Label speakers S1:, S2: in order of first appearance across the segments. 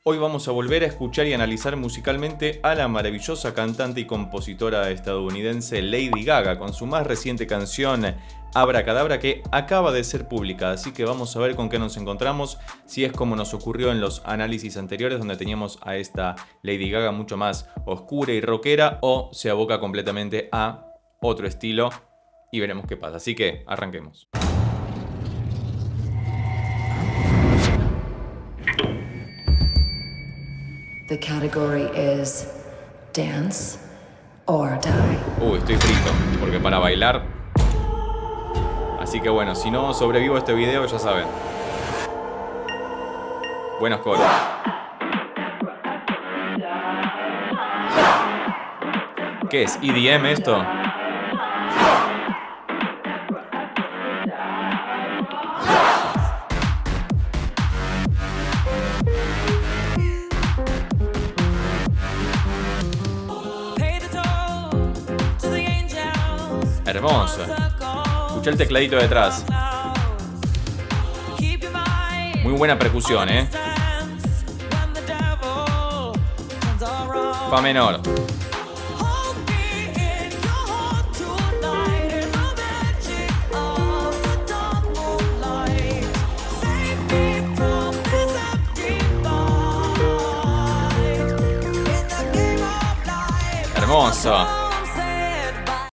S1: Hoy vamos a volver a escuchar y analizar musicalmente a la maravillosa cantante y compositora estadounidense Lady Gaga con su más reciente canción Abracadabra, que acaba de ser publicada, así que vamos a ver con qué nos encontramos, si es como nos ocurrió en los análisis anteriores donde teníamos a esta Lady Gaga mucho más oscura y rockera, o se aboca completamente a otro estilo y veremos qué pasa, así que arranquemos.
S2: The category is dance or die.
S1: Estoy frito, porque para bailar... Así que bueno, si no sobrevivo a este video, ya saben. Buenos coros. ¿Qué es? ¿EDM esto? Hermoso. Escucha el tecladito detrás. Muy buena percusión, ¿eh? Fa menor. Hermoso.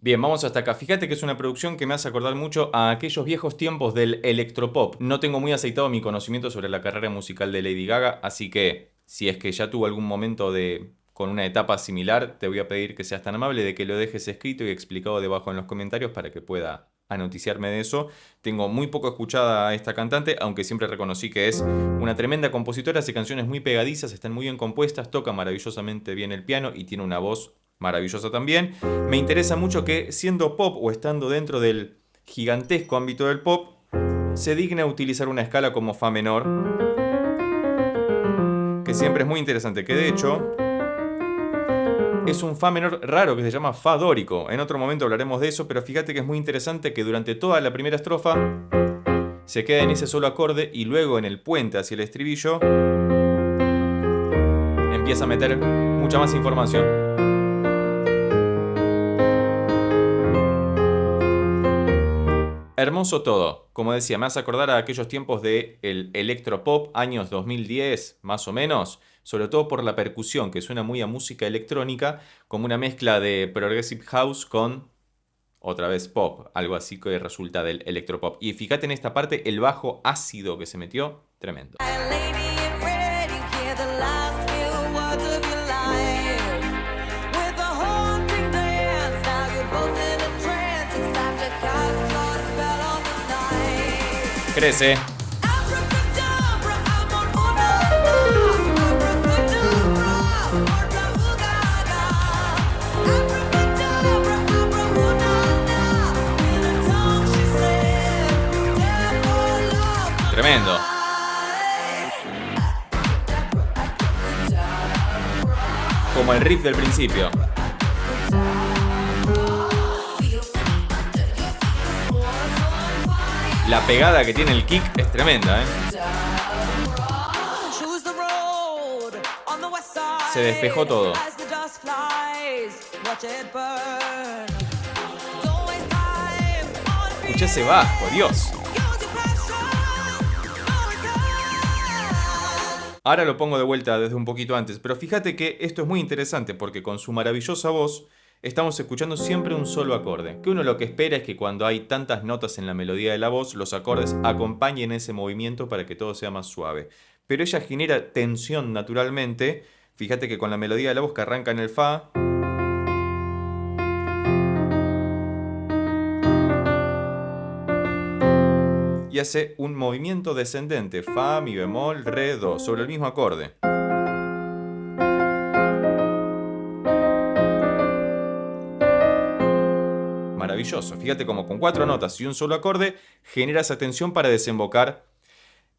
S1: Bien, vamos hasta acá. Fíjate que es una producción que me hace acordar mucho a aquellos viejos tiempos del electropop. No tengo muy aceitado mi conocimiento sobre la carrera musical de Lady Gaga, así que si es que ya tuvo algún momento con una etapa similar, te voy a pedir que seas tan amable de que lo dejes escrito y explicado debajo en los comentarios para que pueda anoticiarme de eso. Tengo muy poco escuchada a esta cantante, aunque siempre reconocí que es una tremenda compositora, hace canciones muy pegadizas, están muy bien compuestas, toca maravillosamente bien el piano y tiene una voz maravillosa también. Me interesa mucho que, siendo pop o estando dentro del gigantesco ámbito del pop, se digne a utilizar una escala como fa menor, que siempre es muy interesante, que de hecho es un fa menor raro que se llama fa dórico. En otro momento hablaremos de eso, pero fíjate que es muy interesante que durante toda la primera estrofa se queda en ese solo acorde y luego en el puente hacia el estribillo empieza a meter mucha más información. Hermoso todo. Como decía, me hace acordar a aquellos tiempos del electropop, años 2010 más o menos, sobre todo por la percusión, que suena muy a música electrónica, como una mezcla de progressive house con, otra vez, pop, algo así que resulta del electropop. Y fíjate en esta parte, el bajo ácido que se metió, tremendo. Crece. Tremendo. Como el riff del principio. La pegada que tiene el kick es tremenda, ¿eh? Se despejó todo. Escucha ese bajo, Dios. Ahora lo pongo de vuelta desde un poquito antes, pero fíjate que esto es muy interesante porque con su maravillosa voz estamos escuchando siempre un solo acorde. Que uno lo que espera es que cuando hay tantas notas en la melodía de la voz, los acordes acompañen ese movimiento para que todo sea más suave. Pero ella genera tensión naturalmente. Fíjate que con la melodía de la voz que arranca en el fa, y hace un movimiento descendente, fa, mi bemol, re, do, sobre el mismo acorde. Maravilloso. Fíjate cómo con 4 notas y un solo acorde genera esa tensión para desembocar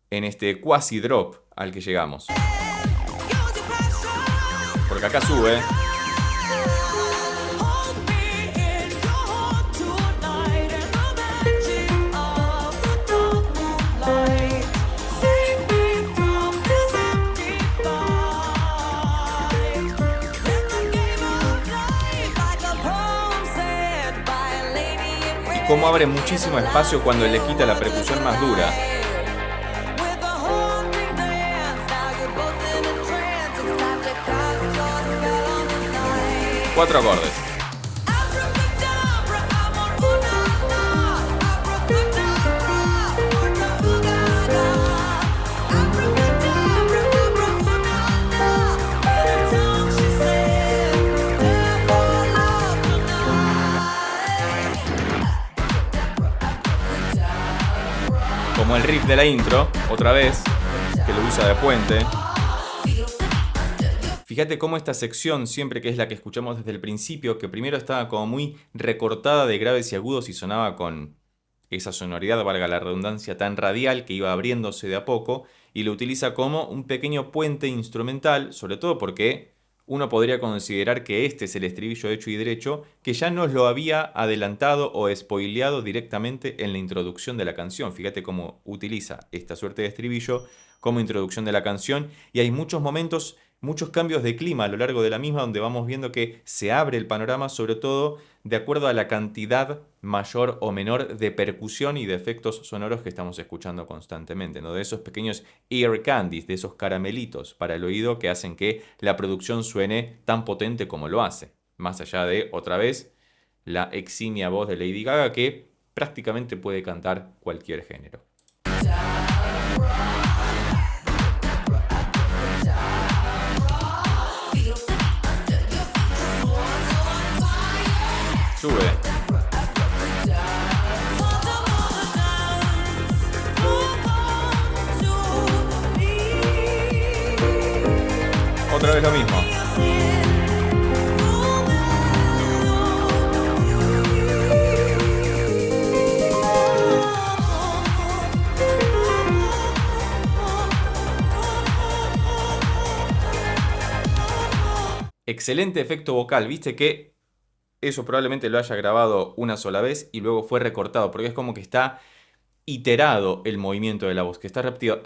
S1: en este quasi drop al que llegamos. Porque acá sube. Cómo abre muchísimo espacio cuando le quita la percusión más dura. Cuatro acordes. Como el riff de la intro, otra vez, que lo usa de puente. Fíjate cómo esta sección, siempre que es la que escuchamos desde el principio, que primero estaba como muy recortada de graves y agudos y sonaba con esa sonoridad, valga la redundancia, tan radial que iba abriéndose de a poco, y lo utiliza como un pequeño puente instrumental, sobre todo porque uno podría considerar que este es el estribillo hecho y derecho, que ya nos lo había adelantado o spoileado directamente en la introducción de la canción. Fíjate cómo utiliza esta suerte de estribillo como introducción de la canción, y hay muchos momentos, muchos cambios de clima a lo largo de la misma, donde vamos viendo que se abre el panorama, sobre todo de acuerdo a la cantidad mayor o menor de percusión y de efectos sonoros que estamos escuchando constantemente, ¿no? De esos pequeños ear candies, de esos caramelitos para el oído que hacen que la producción suene tan potente como lo hace. Más allá de, otra vez, la eximia voz de Lady Gaga, que prácticamente puede cantar cualquier género. Sube. Otra vez lo mismo. Excelente efecto vocal, viste que eso probablemente lo haya grabado una sola vez y luego fue recortado, porque es como que está iterado el movimiento de la voz, que está repetido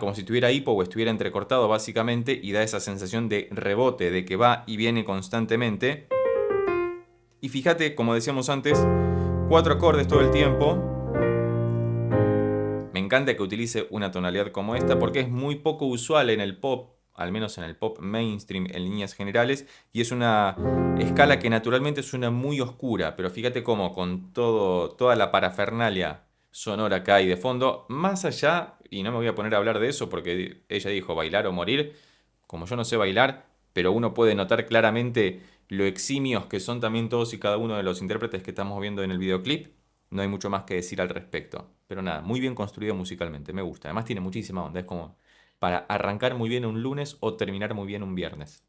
S1: como si tuviera hipo o estuviera entrecortado básicamente, y da esa sensación de rebote, de que va y viene constantemente. Y fíjate, como decíamos antes, 4 acordes todo el tiempo. Me encanta que utilice una tonalidad como esta porque es muy poco usual en el pop, al menos en el pop mainstream en líneas generales, y es una escala que naturalmente suena muy oscura, pero fíjate cómo con toda la parafernalia sonora que hay de fondo, más allá, y no me voy a poner a hablar de eso porque ella dijo bailar o morir, como yo no sé bailar, pero uno puede notar claramente lo eximios que son también todos y cada uno de los intérpretes que estamos viendo en el videoclip. No hay mucho más que decir al respecto, pero nada, muy bien construido musicalmente, me gusta, además tiene muchísima onda, es como para arrancar muy bien un lunes o terminar muy bien un viernes.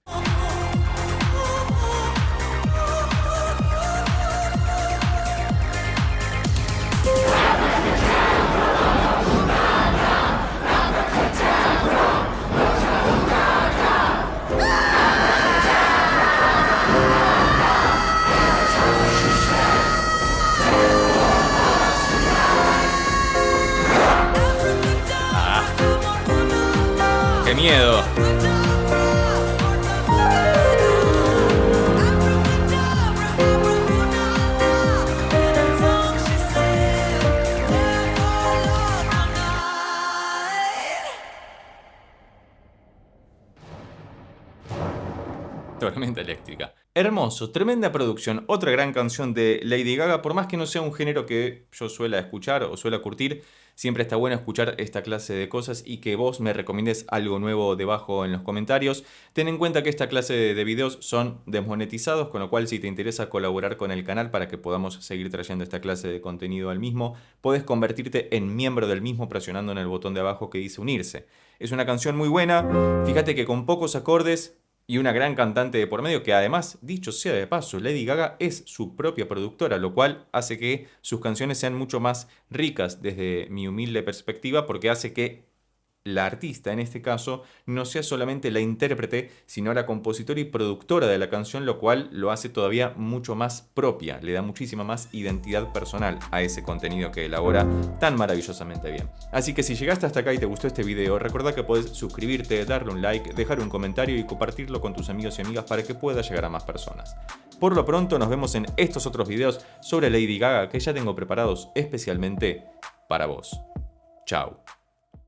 S1: ¡Qué miedo! Tormenta eléctrica. Hermoso, tremenda producción, otra gran canción de Lady Gaga, por más que no sea un género que yo suela escuchar o suela curtir, siempre está bueno escuchar esta clase de cosas y que vos me recomiendes algo nuevo debajo en los comentarios. Ten en cuenta que esta clase de videos son desmonetizados, con lo cual si te interesa colaborar con el canal para que podamos seguir trayendo esta clase de contenido al mismo, podés convertirte en miembro del mismo presionando en el botón de abajo que dice unirse. Es una canción muy buena, fíjate que con pocos acordes y una gran cantante de por medio que además, dicho sea de paso, Lady Gaga es su propia productora, lo cual hace que sus canciones sean mucho más ricas desde mi humilde perspectiva porque hace que la artista en este caso no sea solamente la intérprete, sino la compositora y productora de la canción, lo cual lo hace todavía mucho más propia, le da muchísima más identidad personal a ese contenido que elabora tan maravillosamente bien. Así que si llegaste hasta acá y te gustó este video, recordá que podés suscribirte, darle un like, dejar un comentario y compartirlo con tus amigos y amigas para que pueda llegar a más personas. Por lo pronto nos vemos en estos otros videos sobre Lady Gaga que ya tengo preparados especialmente para vos. Chao.